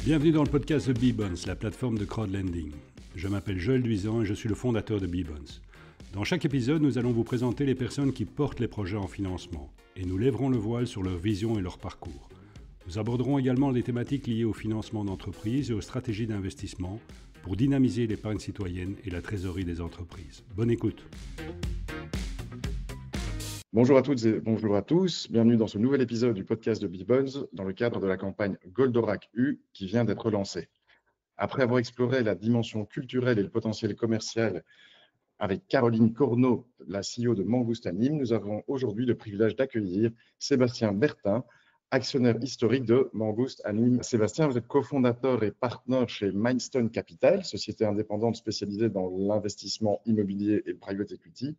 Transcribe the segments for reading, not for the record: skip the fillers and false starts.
Bienvenue dans le podcast de Bbonds, la plateforme de crowdlending. Je m'appelle Joël Duisan et je suis le fondateur de Bbonds. Dans chaque épisode, nous allons vous présenter les personnes qui portent les projets en financement et nous lèverons le voile sur leur vision et leur parcours. Nous aborderons également les thématiques liées au financement d'entreprises et aux stratégies d'investissement pour dynamiser l'épargne citoyenne et la trésorerie des entreprises. Bonne écoute. Bonjour à toutes et bonjour à tous, bienvenue dans ce nouvel épisode du podcast de Bbonds dans le cadre de la campagne Goldorak U qui vient d'être lancée. Après avoir exploré la dimension culturelle et le potentiel commercial avec Caroline Corneau, la CEO de Mangouste Anime, nous avons aujourd'hui le privilège d'accueillir Sébastien Bertin, actionnaire historique de Mangouste Anime. Sébastien, vous êtes cofondateur et partenaire chez Mindstone Capital, société indépendante spécialisée dans l'investissement immobilier et le private equity.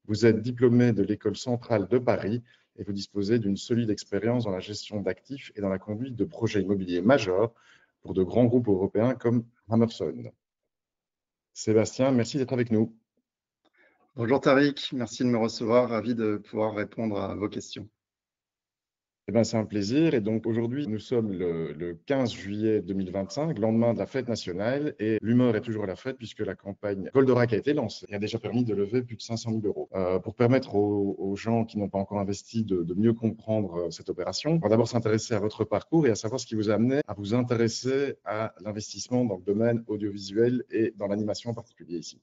Vous êtes diplômé de l'École centrale de Paris et vous disposez d'une solide expérience dans la gestion d'actifs et dans la conduite de projets immobiliers majeurs pour de grands groupes européens comme Hammerson. Sébastien, merci d'être avec nous. Bonjour Tariq, merci de me recevoir, ravi de pouvoir répondre à vos questions. C'est un plaisir. Et donc aujourd'hui, nous sommes le 15 juillet 2025, lendemain de la fête nationale. Et l'humeur est toujours à la fête puisque la campagne Goldorak a été lancée et a déjà permis de lever plus de 500 000 euros. Pour permettre aux gens qui n'ont pas encore investi de mieux comprendre cette opération, on va d'abord s'intéresser à votre parcours et à savoir ce qui vous a amené à vous intéresser à l'investissement dans le domaine audiovisuel et dans l'animation en particulier ici.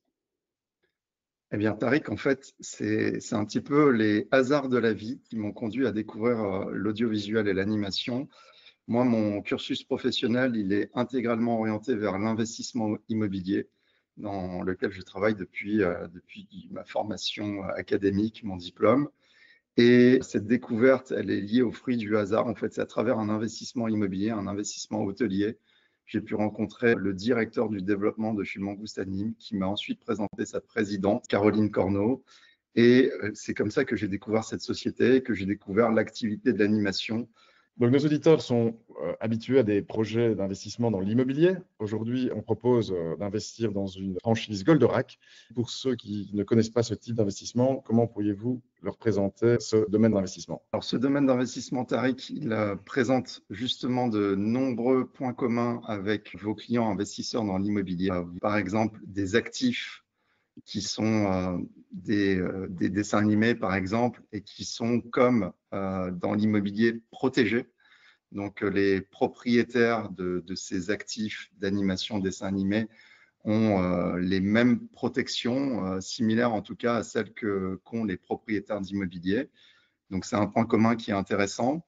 Eh bien, Tariq, en fait, c'est un petit peu les hasards de la vie qui m'ont conduit à découvrir l'audiovisuel et l'animation. Moi, mon cursus professionnel, il est intégralement orienté vers l'investissement immobilier, dans lequel je travaille depuis ma formation académique, mon diplôme. Et cette découverte, elle est liée au fruit du hasard. En fait, c'est à travers un investissement immobilier, un investissement hôtelier. J'ai pu rencontrer le directeur du développement de chez Mangouste Anime qui m'a ensuite présenté sa présidente, Caroline Corneau. Et c'est comme ça que j'ai découvert cette société, que j'ai découvert l'activité de l'animation. Donc, nos auditeurs sont habitués à des projets d'investissement dans l'immobilier. Aujourd'hui, on propose d'investir dans une franchise Goldorak. Pour ceux qui ne connaissent pas ce type d'investissement, comment pourriez-vous leur présenter ce domaine d'investissement? Alors, ce domaine d'investissement, Tariq, il présente justement de nombreux points communs avec vos clients investisseurs dans l'immobilier. Par exemple, des actifs qui sont des dessins animés, par exemple, et qui sont comme dans l'immobilier protégés. Donc, les propriétaires de ces actifs d'animation, dessins animés, ont les mêmes protections, similaires en tout cas à celles qu'ont les propriétaires d'immobilier. Donc, c'est un point commun qui est intéressant.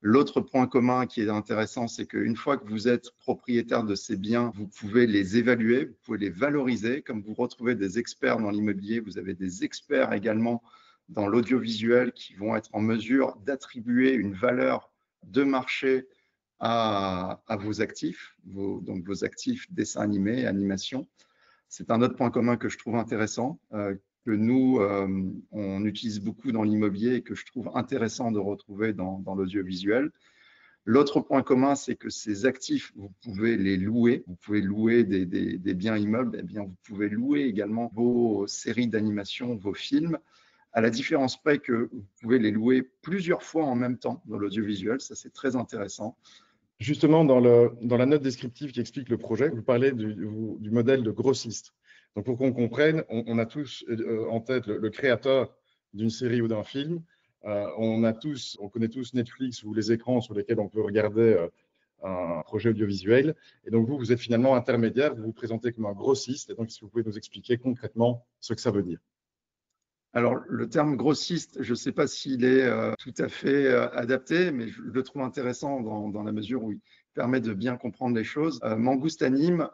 L'autre point commun qui est intéressant, c'est qu'une fois que vous êtes propriétaire de ces biens, vous pouvez les évaluer, vous pouvez les valoriser. Comme vous retrouvez des experts dans l'immobilier, vous avez des experts également dans l'audiovisuel qui vont être en mesure d'attribuer une valeur de marché à vos actifs, donc vos actifs dessins animés, animation. C'est un autre point commun que je trouve intéressant, que nous, on utilise beaucoup dans l'immobilier et que je trouve intéressant de retrouver dans l'audiovisuel. L'autre point commun, c'est que ces actifs, vous pouvez les louer. Vous pouvez louer des biens immeubles. Eh bien, vous pouvez louer également vos séries d'animation, vos films, à la différence près que vous pouvez les louer plusieurs fois en même temps dans l'audiovisuel. Ça, c'est très intéressant. Justement, dans la note descriptive qui explique le projet, vous parlez du modèle de grossiste. Donc, pour qu'on comprenne, on a tous en tête le créateur d'une série ou d'un film. On connaît tous Netflix ou les écrans sur lesquels on peut regarder un projet audiovisuel. Et donc, vous êtes finalement intermédiaire, vous vous présentez comme un grossiste. Et donc, si vous pouvez nous expliquer concrètement ce que ça veut dire. Alors, le terme grossiste, je ne sais pas s'il est tout à fait adapté, mais je le trouve intéressant dans la mesure où il permet de bien comprendre les choses. Mangouste Anime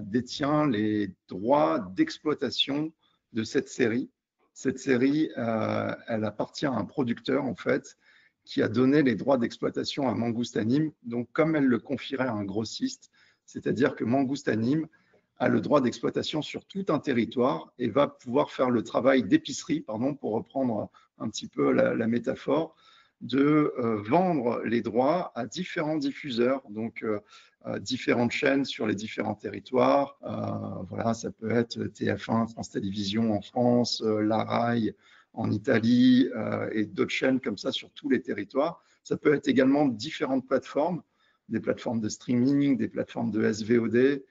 détient les droits d'exploitation de cette série. Cette série, elle appartient à un producteur, en fait, qui a donné les droits d'exploitation à Mangouste Anime. Donc, comme elle le confierait à un grossiste, c'est-à-dire que Mangouste Anime a le droit d'exploitation sur tout un territoire et va pouvoir faire le travail d'épicerie, pour reprendre un petit peu la métaphore, de vendre les droits à différents diffuseurs, donc différentes chaînes sur les différents territoires. Voilà, ça peut être TF1, France Télévisions en France, La Rai en Italie et d'autres chaînes comme ça sur tous les territoires. Ça peut être également différentes plateformes des plateformes de streaming, des plateformes de SVOD.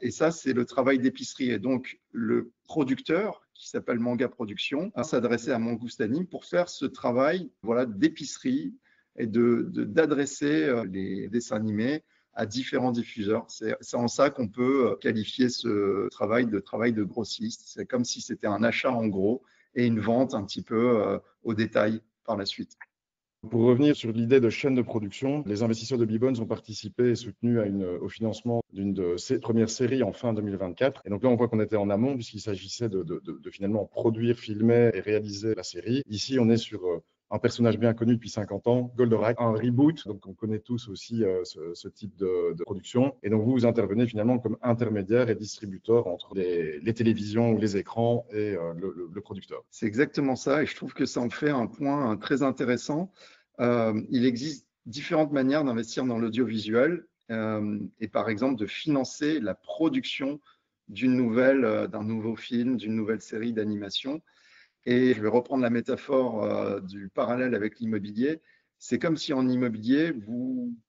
Et ça, c'est le travail d'épicerie. Et donc, le producteur, qui s'appelle Manga Production, a s'adressé à Mangouste Anime pour faire ce travail d'épicerie et d'adresser les dessins animés à différents diffuseurs. C'est en ça qu'on peut qualifier ce travail de grossiste. C'est comme si c'était un achat en gros et une vente un petit peu au détail par la suite. Pour revenir sur l'idée de chaîne de production, les investisseurs de B-Bonds ont participé et soutenu au financement d'une de ces premières séries en fin 2024. Et donc là, on voit qu'on était en amont puisqu'il s'agissait de finalement produire, filmer et réaliser la série. Ici, on est sur un personnage bien connu depuis 50 ans, Goldorak, un reboot. Donc on connaît tous aussi ce type de production. Et donc vous intervenez finalement comme intermédiaire et distributeur entre les télévisions ou les écrans et le producteur. C'est exactement ça et je trouve que ça en fait un point très intéressant. Il existe différentes manières d'investir dans l'audiovisuel et par exemple de financer la production d'un nouveau film, d'une nouvelle série d'animation. Et je vais reprendre la métaphore du parallèle avec l'immobilier. C'est comme si en immobilier,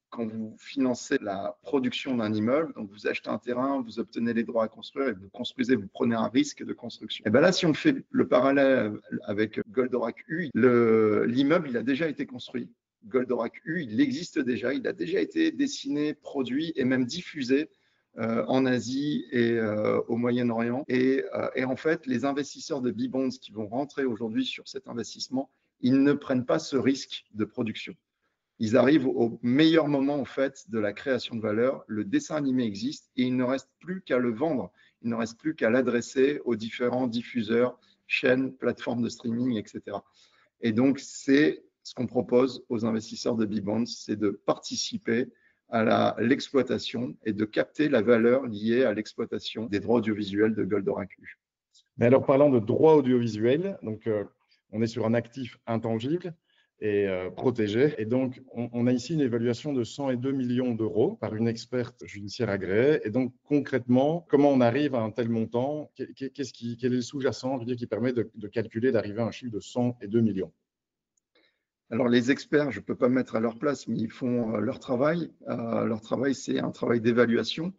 quand vous financez la production d'un immeuble, donc vous achetez un terrain, vous obtenez les droits à construire et vous construisez, vous prenez un risque de construction. Et bien là, si on fait le parallèle avec Goldorak U, l'immeuble, il a déjà été construit. Goldorak U, il existe déjà, il a déjà été dessiné, produit et même diffusé en Asie et au Moyen-Orient. Et en fait, les investisseurs de B-Bonds qui vont rentrer aujourd'hui sur cet investissement, ils ne prennent pas ce risque de production. Ils arrivent au meilleur moment en fait de la création de valeur. Le dessin animé existe et il ne reste plus qu'à le vendre. Il ne reste plus qu'à l'adresser aux différents diffuseurs, chaînes, plateformes de streaming, etc. Et donc, c'est ce qu'on propose aux investisseurs de B-Bonds, c'est de participer à l'exploitation et de capter la valeur liée à l'exploitation des droits audiovisuels de Goldorak U. Mais alors, parlant de droits audiovisuels, donc, on est sur un actif intangible et protégé. Et donc, on a ici une évaluation de 102 millions d'euros par une experte judiciaire agréée. Et donc, concrètement, comment on arrive à un tel montant? Quel est le sous-jacent, je veux dire, qui permet de calculer, d'arriver à un chiffre de 102 millions? Alors, les experts, je ne peux pas me mettre à leur place, mais ils font leur travail. Leur travail, c'est un travail d'évaluation,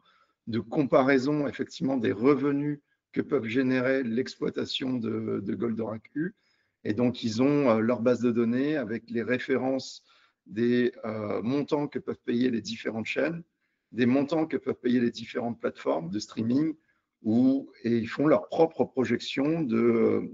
de comparaison, effectivement, des revenus que peuvent générer l'exploitation de Goldorak U. Et donc, ils ont leur base de données avec les références des montants que peuvent payer les différentes chaînes, des montants que peuvent payer les différentes plateformes de streaming, et ils font leur propre projection de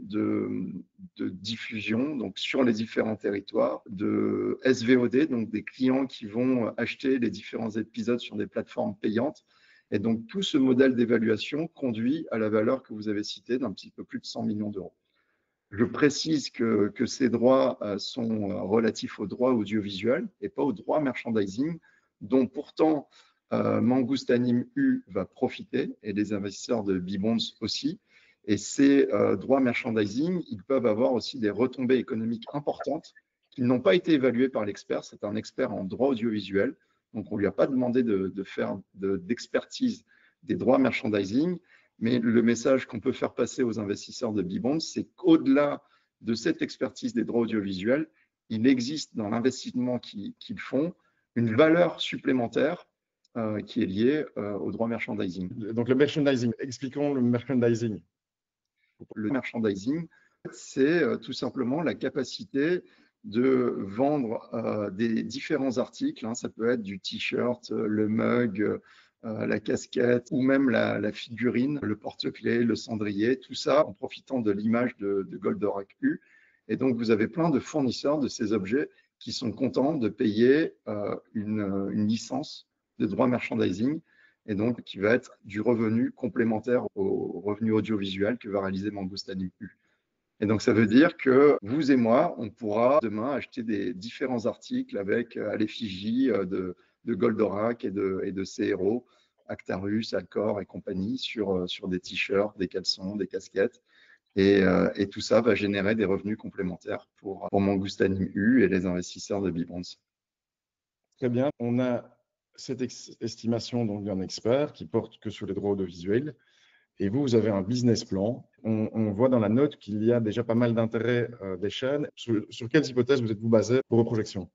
diffusion donc sur les différents territoires, de SVOD, donc des clients qui vont acheter les différents épisodes sur des plateformes payantes. Et donc, tout ce modèle d'évaluation conduit à la valeur que vous avez citée d'un petit peu plus de 100 millions d'euros. Je précise que ces droits sont relatifs aux droits audiovisuels et pas aux droits merchandising, dont pourtant Mangouste Anime U va profiter et les investisseurs de B-Bonds aussi. Et ces droits merchandising, ils peuvent avoir aussi des retombées économiques importantes qui n'ont pas été évaluées par l'expert. C'est un expert en droit audiovisuel, donc on ne lui a pas demandé de faire d'expertise des droits merchandising. Mais le message qu'on peut faire passer aux investisseurs de B-Bonds, c'est qu'au-delà de cette expertise des droits audiovisuels, il existe dans l'investissement qu'ils font une valeur supplémentaire qui est liée au droit merchandising. Donc le merchandising, expliquons le merchandising. Le merchandising, c'est tout simplement la capacité de vendre des différents articles. Ça peut être du t-shirt, le mug, la casquette ou même la figurine, le porte-clés, le cendrier, tout ça en profitant de l'image de Goldorak U. Et donc, vous avez plein de fournisseurs de ces objets qui sont contents de payer une licence de droit merchandising et donc qui va être du revenu complémentaire au revenu audiovisuel que va réaliser Mangouste Anime U. Et donc, ça veut dire que vous et moi, on pourra demain acheter des différents articles avec à l'effigie de Goldorak et de ses héros, Actarus, Alcor et compagnie, sur des t-shirts, des caleçons, des casquettes. Et tout ça va générer des revenus complémentaires pour Mangouste Anime U et les investisseurs de B-Bonds. Très bien. On a cette estimation d'un expert qui porte que sur les droits audiovisuels. Et vous avez un business plan. On voit dans la note qu'il y a déjà pas mal d'intérêts des chaînes. Sur quelles hypothèses vous êtes-vous basé pour vos projections?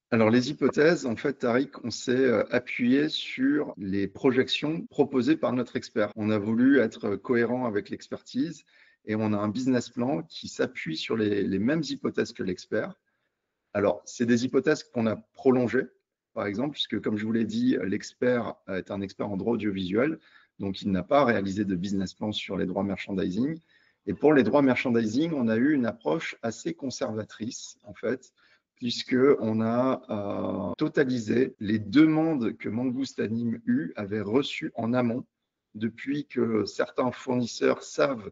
Alors, les hypothèses, en fait, Tariq, on s'est appuyé sur les projections proposées par notre expert. On a voulu être cohérent avec l'expertise et on a un business plan qui s'appuie sur les mêmes hypothèses que l'expert. Alors, c'est des hypothèses qu'on a prolongées, par exemple, puisque, comme je vous l'ai dit, l'expert est un expert en droit audiovisuel, donc il n'a pas réalisé de business plan sur les droits merchandising. Et pour les droits merchandising, on a eu une approche assez conservatrice, en fait, puisqu'on a totalisé les demandes que Mangouste Anime U avait reçues en amont, depuis que certains fournisseurs savent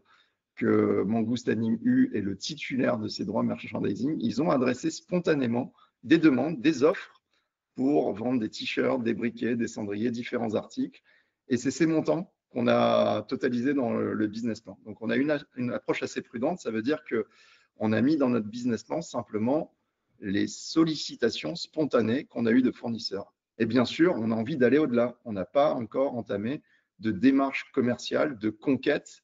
que Mangouste Anime U est le titulaire de ces droits merchandising. Ils ont adressé spontanément des demandes, des offres pour vendre des t-shirts, des briquets, des cendriers, différents articles. Et c'est ces montants qu'on a totalisé dans le business plan. Donc, on a une approche assez prudente. Ça veut dire qu'on a mis dans notre business plan simplement les sollicitations spontanées qu'on a eues de fournisseurs. Et bien sûr, on a envie d'aller au-delà. On n'a pas encore entamé de démarche commerciale, de conquête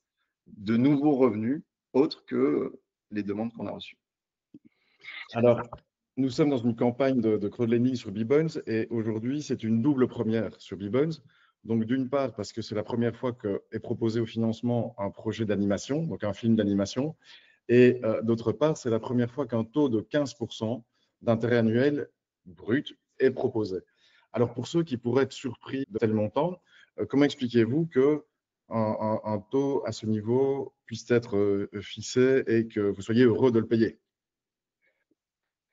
de nouveaux revenus autres que les demandes qu'on a reçues. Alors, nous sommes dans une campagne de crowdlending sur Beebones et aujourd'hui, c'est une double première sur Beebones. Donc, d'une part, parce que c'est la première fois qu'est proposé au financement un projet d'animation, donc un film d'animation. Et d'autre part, c'est la première fois qu'un taux de 15% d'intérêt annuel brut est proposé. Alors, pour ceux qui pourraient être surpris de tel montant, comment expliquez-vous qu'un taux à ce niveau puisse être fixé et que vous soyez heureux de le payer?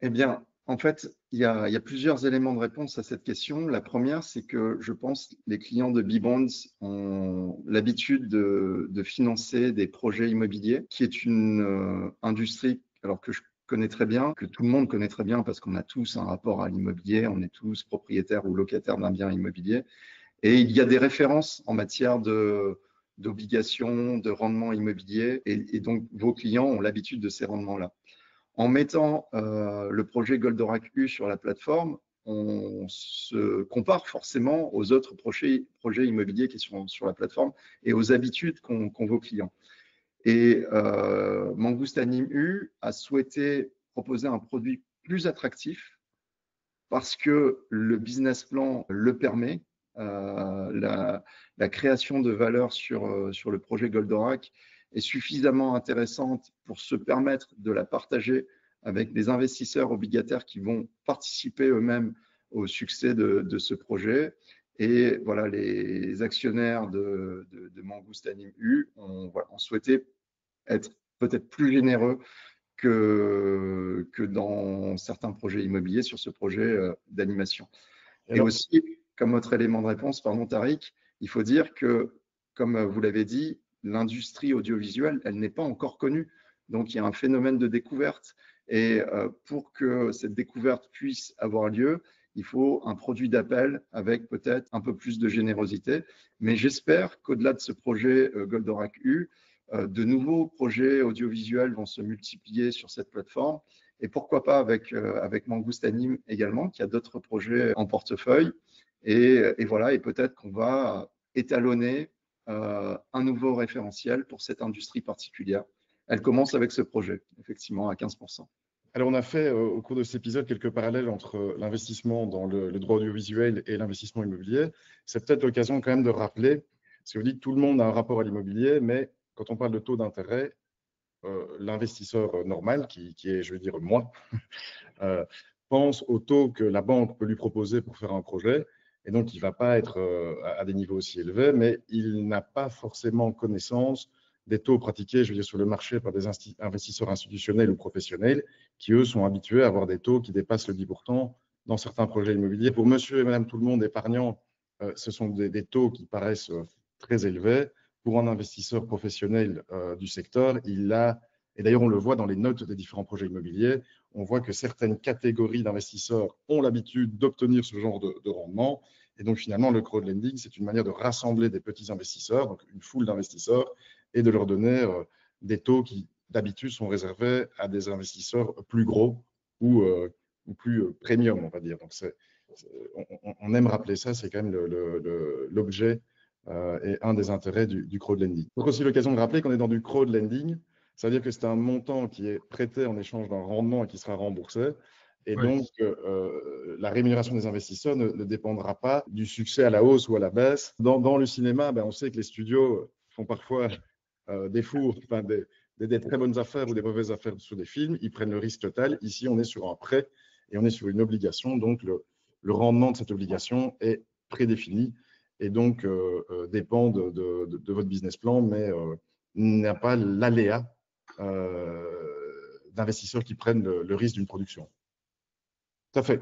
Eh bien, en fait, il y a plusieurs éléments de réponse à cette question. La première, c'est que je pense que les clients de Beebonds ont l'habitude de financer des projets immobiliers, qui est une industrie alors que je connais très bien, que tout le monde connaît très bien parce qu'on a tous un rapport à l'immobilier, on est tous propriétaires ou locataires d'un bien immobilier. Et il y a des références en matière d'obligations, de rendement immobilier, et donc vos clients ont l'habitude de ces rendements-là. En mettant le projet Goldorak U sur la plateforme, on se compare forcément aux autres projets immobiliers qui sont sur la plateforme et aux habitudes qu'ont vos clients. Et Mangouste Anime U a souhaité proposer un produit plus attractif parce que le business plan le permet. La création de valeur sur le projet Goldorak est suffisamment intéressante pour se permettre de la partager avec des investisseurs obligataires qui vont participer eux-mêmes au succès de ce projet. Et voilà, les actionnaires de Mangouste Anime U ont souhaité être peut-être plus généreux que dans certains projets immobiliers sur ce projet d'animation. Et aussi, comme autre élément de réponse, pardon Tariq, il faut dire que, comme vous l'avez dit, l'industrie audiovisuelle, elle n'est pas encore connue. Donc, il y a un phénomène de découverte. Et pour que cette découverte puisse avoir lieu, il faut un produit d'appel avec peut-être un peu plus de générosité. Mais j'espère qu'au-delà de ce projet Goldorak U, de nouveaux projets audiovisuels vont se multiplier sur cette plateforme. Et pourquoi pas avec Mangouste Anime également, qui a d'autres projets en portefeuille. Et voilà, et peut-être qu'on va étalonner un nouveau référentiel pour cette industrie particulière. Elle commence avec ce projet, effectivement, à 15%. Alors, on a fait au cours de cet épisode quelques parallèles entre l'investissement dans le droit audiovisuel et l'investissement immobilier. C'est peut-être l'occasion quand même de rappeler, parce que vous dites que tout le monde a un rapport à l'immobilier, mais quand on parle de taux d'intérêt, l'investisseur normal, qui est, je veux dire, moi, pense au taux que la banque peut lui proposer pour faire un projet. Et donc, il ne va pas être à des niveaux aussi élevés, mais il n'a pas forcément connaissance des taux pratiqués, je veux dire, sur le marché par des investisseurs institutionnels ou professionnels qui, eux, sont habitués à avoir des taux qui dépassent le 10% dans certains projets immobiliers. Pour monsieur et madame tout le monde épargnant, ce sont des taux qui paraissent très élevés. Pour un investisseur professionnel du secteur, il a, et d'ailleurs on le voit dans les notes des différents projets immobiliers, on voit que certaines catégories d'investisseurs ont l'habitude d'obtenir ce genre de rendement. Et donc finalement, le crowdlending, c'est une manière de rassembler des petits investisseurs, donc une foule d'investisseurs, et de leur donner des taux qui d'habitude sont réservés à des investisseurs plus gros ou plus premium, on va dire. Donc on aime rappeler ça, c'est quand même l'objet et un des intérêts du crowdlending. Donc aussi l'occasion de rappeler qu'on est dans du crowdlending, c'est-à-dire que c'est un montant qui est prêté en échange d'un rendement et qui sera remboursé. Et Ouais. donc, la rémunération des investisseurs ne dépendra pas du succès à la hausse ou à la baisse. Dans le cinéma, on sait que les studios font parfois des fours, des très bonnes affaires ou des mauvaises affaires sur des films. Ils prennent le risque total. Ici, on est sur un prêt et on est sur une obligation. Donc, le rendement de cette obligation est prédéfini et donc dépend de votre business plan, mais n'a pas l'aléa d'investisseurs qui prennent le risque d'une production. Tout à fait.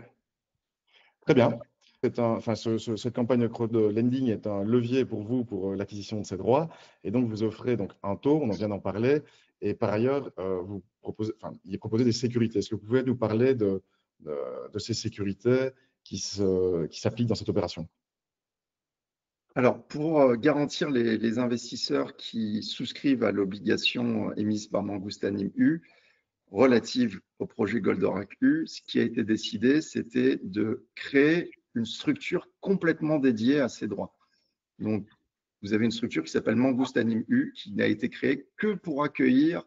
Très bien. Cette campagne crowdlending est un levier pour vous pour l'acquisition de ces droits. Et donc, vous offrez donc un taux, on en vient d'en parler. Et par ailleurs, il est proposé des sécurités. Est-ce que vous pouvez nous parler de ces sécurités qui s'appliquent dans cette opération? Alors, pour garantir les investisseurs qui souscrivent à l'obligation émise par Mangoustan U relative au projet Goldorak U, ce qui a été décidé, c'était de créer une structure complètement dédiée à ces droits. Donc, vous avez une structure qui s'appelle Mangoustan U, qui n'a été créée que pour accueillir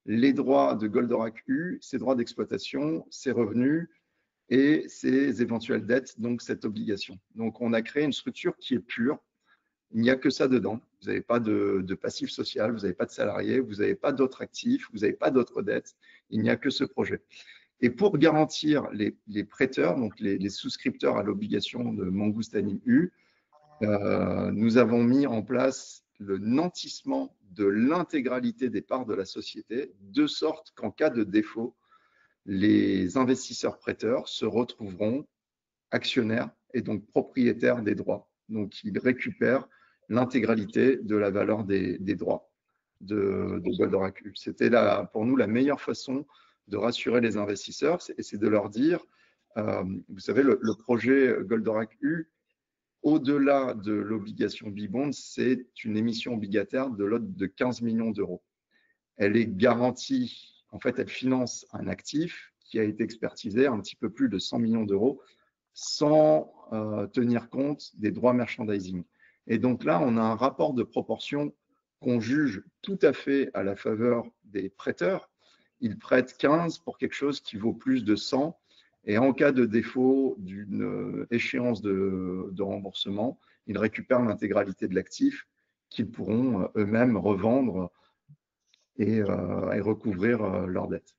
les droits de Goldorak U, ses droits d'exploitation, ses revenus et ses éventuelles dettes, donc cette obligation. Donc, on a créé une structure qui est pure. Il n'y a que ça dedans. Vous n'avez pas de passif social, vous n'avez pas de salariés, vous n'avez pas d'autres actifs, vous n'avez pas d'autres dettes. Il n'y a que ce projet. Et pour garantir les prêteurs, donc les souscripteurs à l'obligation de Mangoustan U, nous avons mis en place le nantissement de l'intégralité des parts de la société, de sorte qu'en cas de défaut, les investisseurs prêteurs se retrouveront actionnaires et donc propriétaires des droits. Donc, ils récupèrent l'intégralité de la valeur des droits de Goldorak U. C'était pour nous la meilleure façon de rassurer les investisseurs, et c'est de leur dire, vous savez, le projet Goldorak U, au-delà de l'obligation B-Bond, c'est une émission obligataire de l'ordre de 15 millions d'euros. Elle est garantie, en fait, elle finance un actif qui a été expertisé à un petit peu plus de 100 millions d'euros sans tenir compte des droits merchandising. Et donc là, on a un rapport de proportion qu'on juge tout à fait à la faveur des prêteurs. Ils prêtent 15 pour quelque chose qui vaut plus de 100. Et en cas de défaut d'une échéance de remboursement, ils récupèrent l'intégralité de l'actif qu'ils pourront eux-mêmes revendre et recouvrir leurs dettes.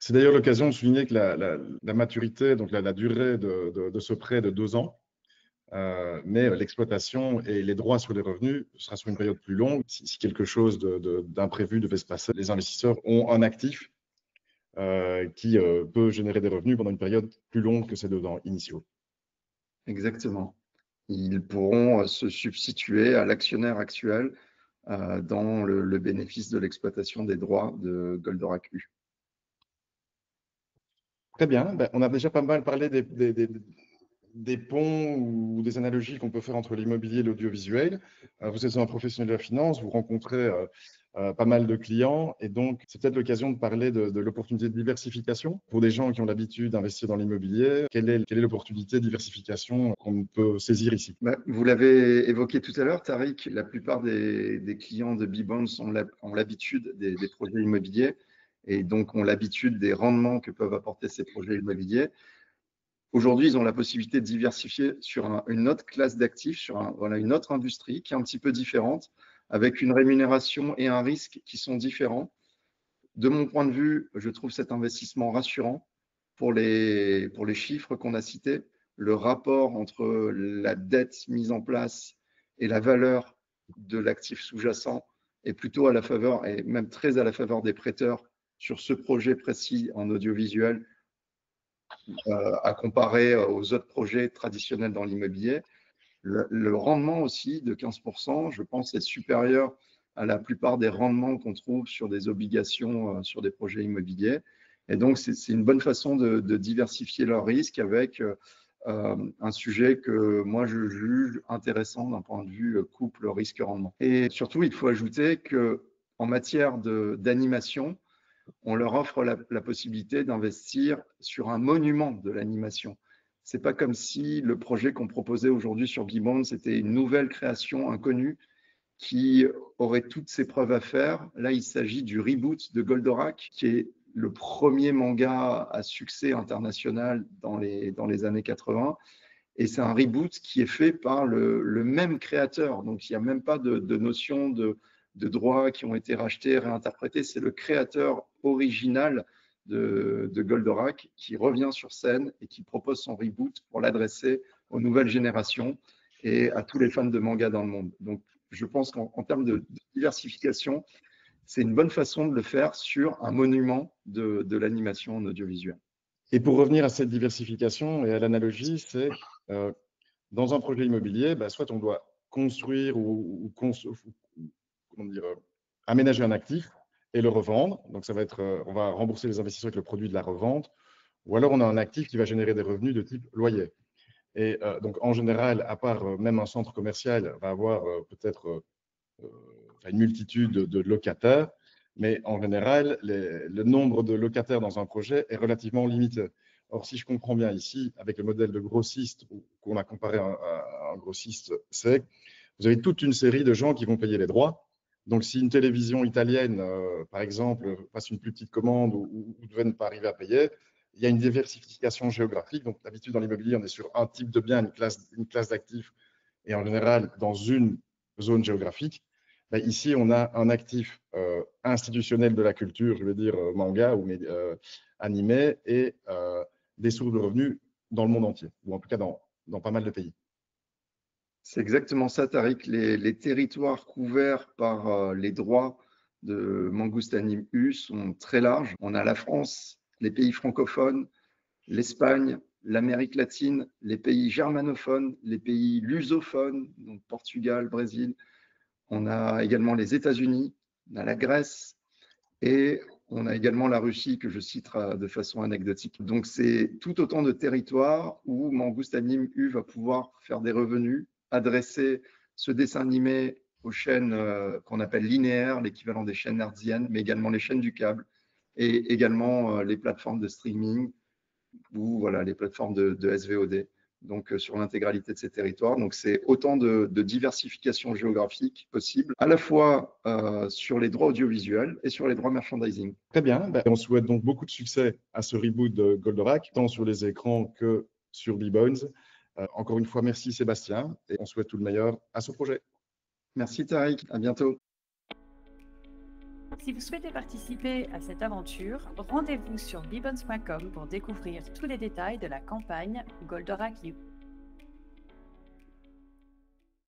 C'est d'ailleurs l'occasion de souligner que la maturité, donc la durée de ce prêt est de 2 ans, mais l'exploitation et les droits sur les revenus sera sur une période plus longue. Si quelque chose d'imprévu devait se passer, les investisseurs ont un actif qui peut générer des revenus pendant une période plus longue que ces 2 ans initiaux. Exactement. Ils pourront se substituer à l'actionnaire actuel dans le bénéfice de l'exploitation des droits de Goldorak U. Très bien. On a déjà pas mal parlé des ponts ou des analogies qu'on peut faire entre l'immobilier et l'audiovisuel. Vous êtes un professionnel de la finance, vous rencontrez pas mal de clients et donc c'est peut-être l'occasion de parler de l'opportunité de diversification. Pour des gens qui ont l'habitude d'investir dans l'immobilier, quelle est l'opportunité de diversification qu'on peut saisir ici? Vous l'avez évoqué tout à l'heure, Tariq, la plupart des clients de B-Bonds ont l'habitude des projets immobiliers et donc ont l'habitude des rendements que peuvent apporter ces projets immobiliers. Aujourd'hui, ils ont la possibilité de diversifier sur une autre classe d'actifs, sur une autre industrie qui est un petit peu différente, avec une rémunération et un risque qui sont différents. De mon point de vue, je trouve cet investissement rassurant pour les chiffres qu'on a cités. Le rapport entre la dette mise en place et la valeur de l'actif sous-jacent est plutôt à la faveur, et même très à la faveur des prêteurs sur ce projet précis en audiovisuel à comparer aux autres projets traditionnels dans l'immobilier. Le rendement aussi de 15%, je pense, est supérieur à la plupart des rendements qu'on trouve sur des obligations, sur des projets immobiliers. Et donc, c'est une bonne façon de diversifier leurs risques avec un sujet que moi, je juge intéressant d'un point de vue couple risque-rendement. Et surtout, il faut ajouter qu'en matière d'animation, on leur offre la possibilité d'investir sur un monument de l'animation. Ce n'est pas comme si le projet qu'on proposait aujourd'hui sur B-Bond, c'était une nouvelle création inconnue qui aurait toutes ses preuves à faire. Là, il s'agit du reboot de Goldorak, qui est le premier manga à succès international dans les années 80. Et c'est un reboot qui est fait par le même créateur. Donc, il n'y a même pas de notion de droits qui ont été rachetés, réinterprétés. C'est le créateur original de Goldorak qui revient sur scène et qui propose son reboot pour l'adresser aux nouvelles générations et à tous les fans de manga dans le monde. Donc, je pense qu'en termes de diversification, c'est une bonne façon de le faire sur un monument de l'animation en audiovisuel. Et pour revenir à cette diversification et à l'analogie, c'est dans un projet immobilier, soit on doit construire ou aménager un actif et le revendre. Donc, ça va être, on va rembourser les investisseurs avec le produit de la revente. Ou alors, on a un actif qui va générer des revenus de type loyer. Et donc, en général, à part même un centre commercial va avoir peut-être une multitude de locataires, mais en général, le nombre de locataires dans un projet est relativement limité. Or, si je comprends bien ici, avec le modèle de grossiste qu'on a comparé à un grossiste, c'est vous avez toute une série de gens qui vont payer les droits. Donc, si une télévision italienne, par exemple, passe une plus petite commande ou ne pas arriver à payer, il y a une diversification géographique. Donc, d'habitude, dans l'immobilier, on est sur un type de bien, une classe d'actifs, et en général, dans une zone géographique. Ici, on a un actif institutionnel de la culture, je veux dire manga ou animé, et des sources de revenus dans le monde entier, ou en tout cas dans pas mal de pays. C'est exactement ça, Tariq. Les territoires couverts par les droits de Mangouste Anime U sont très larges. On a la France, les pays francophones, l'Espagne, l'Amérique latine, les pays germanophones, les pays lusophones, donc Portugal, Brésil. On a également les États-Unis, on a la Grèce et on a également la Russie que je citerai de façon anecdotique. Donc, c'est tout autant de territoires où Mangouste Anime U va pouvoir faire des revenus, adresser ce dessin animé aux chaînes qu'on appelle linéaires, l'équivalent des chaînes hertziennes, mais également les chaînes du câble et également les plateformes de streaming ou voilà, les plateformes de SVOD. Donc, sur l'intégralité de ces territoires. Donc, c'est autant de diversification géographique possible, à la fois sur les droits audiovisuels et sur les droits merchandising. Très bien. On souhaite donc beaucoup de succès à ce reboot de Goldorak, tant sur les écrans que sur B-Bones. Encore une fois, merci Sébastien, et on souhaite tout le meilleur à ce projet. Merci Tariq, à bientôt. Si vous souhaitez participer à cette aventure, rendez-vous sur bbones.com pour découvrir tous les détails de la campagne Goldorak U.